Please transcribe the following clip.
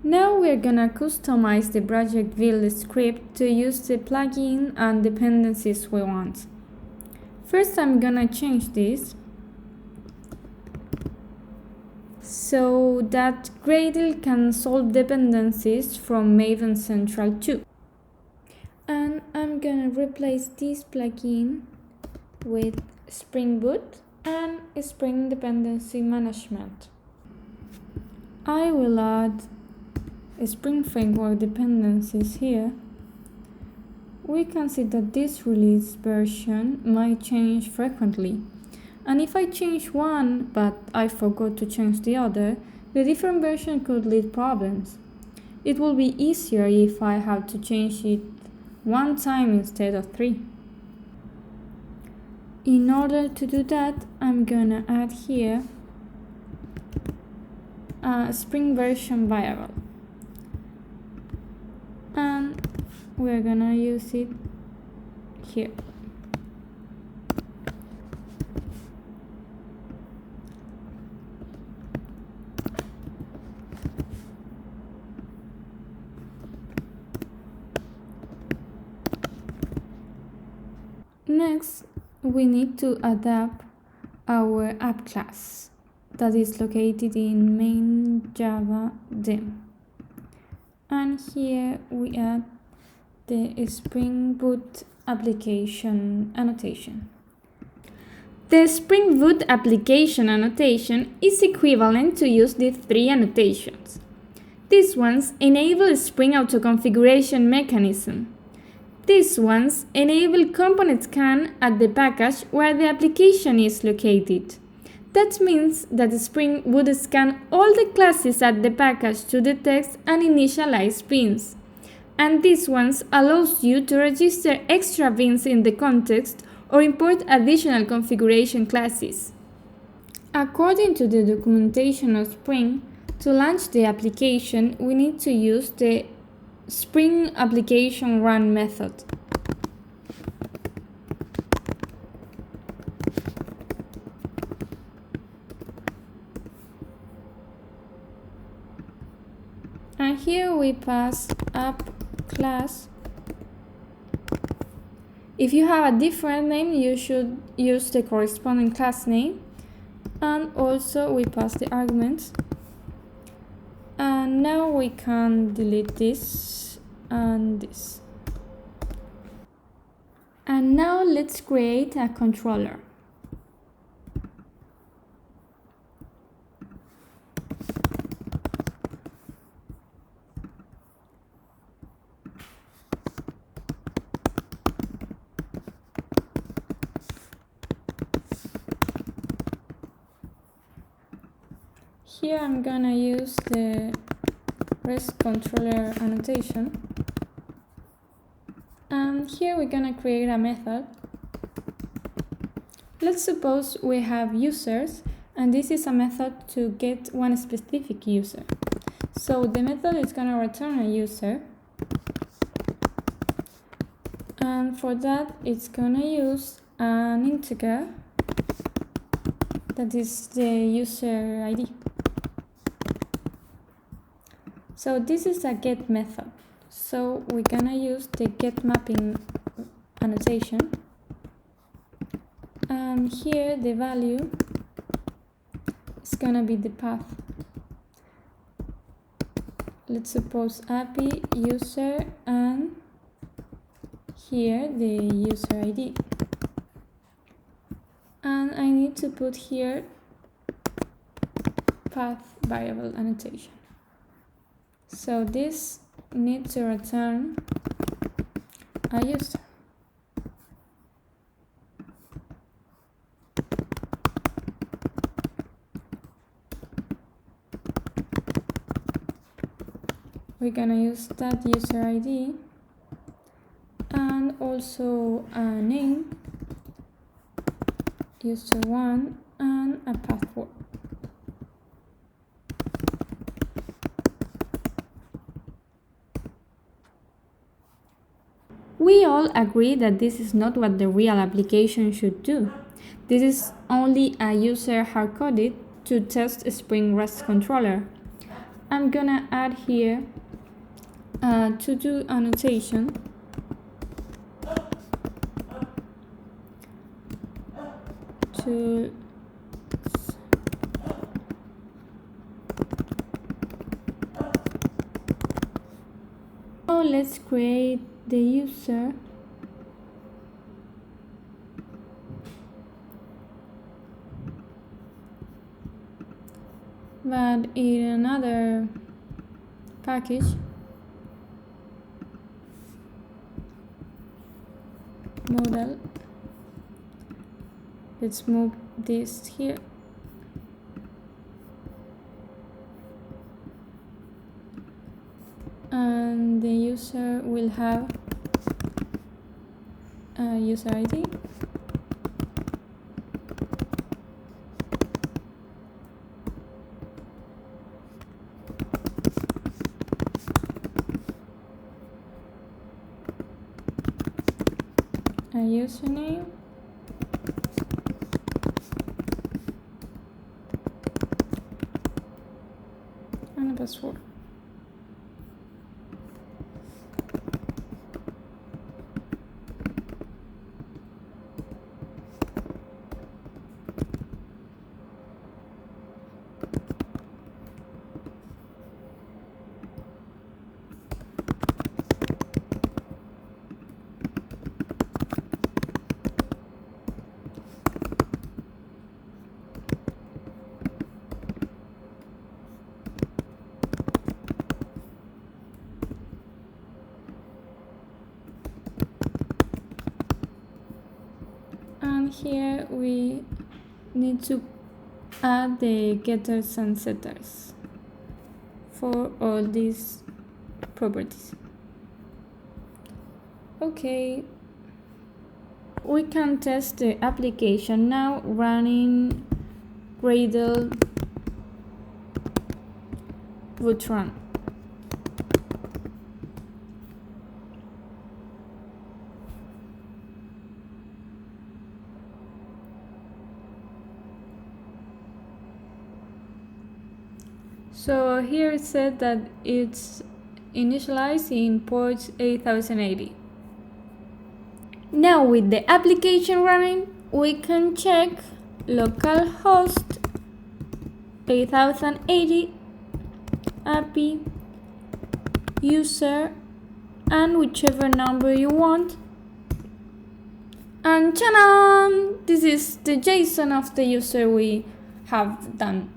Now we're gonna customize the project build script to use the plugin and dependencies we want. First, I'm gonna change this so that Gradle can solve dependencies from Maven Central 2. And I'm gonna replace this plugin with Spring Boot and Spring Dependency Management. I will add Spring Framework dependencies here. We can see that this release version might change frequently. And if I change one, but I forgot to change the other, the different version could lead problems. It will be easier if I have to change it one time instead of 3. In order to do that, I'm gonna add here a Spring version variable. And we're gonna use it here. Next, we need to adapt our app class that is located in main Java dim. And here we add the Spring Boot application annotation. The Spring Boot application annotation is equivalent to use these 3 annotations. These ones enable Spring auto configuration mechanism. These ones enable component scan at the package where the application is located. That means that Spring would scan all the classes at the package to detect and initialize beans. And this ones allows you to register extra beans in the context or import additional configuration classes. According to the documentation of Spring, to launch the application, we need to use the Spring application run method. And here we pass app class. If you have a different name, you should use the corresponding class name. And also we pass the arguments. And now we can delete this and this. And now let's create a controller. Here I'm gonna use the REST controller annotation. And here we're gonna create a method. Let's suppose we have users, and this is a method to get one specific user. So the method is gonna return a user. And for that, it's gonna use an integer that is the user ID. So this is a get method. So we're gonna use the get mapping annotation. And here the value is gonna be the path. Let's suppose API user and here the user ID. And I need to put here path variable annotation. So this needs to return a user. We're gonna use that user ID and also a name, user1, and a password. We all agree that this is not what the real application should do. This is only a user hard-coded to test Spring REST controller. I'm gonna add here a to-do annotation to now let's create the user but in another package. Model. Let's move this here. And the user will have a user ID. A username. And a password. And here we need to add the getters and setters for all these properties. Okay, we can test the application now running Gradle root run. So here it said that it's initialized in port 8080. Now with the application running, we can check localhost 8080 API user and whichever number you want. And ta-da! This is the JSON of the user we have done.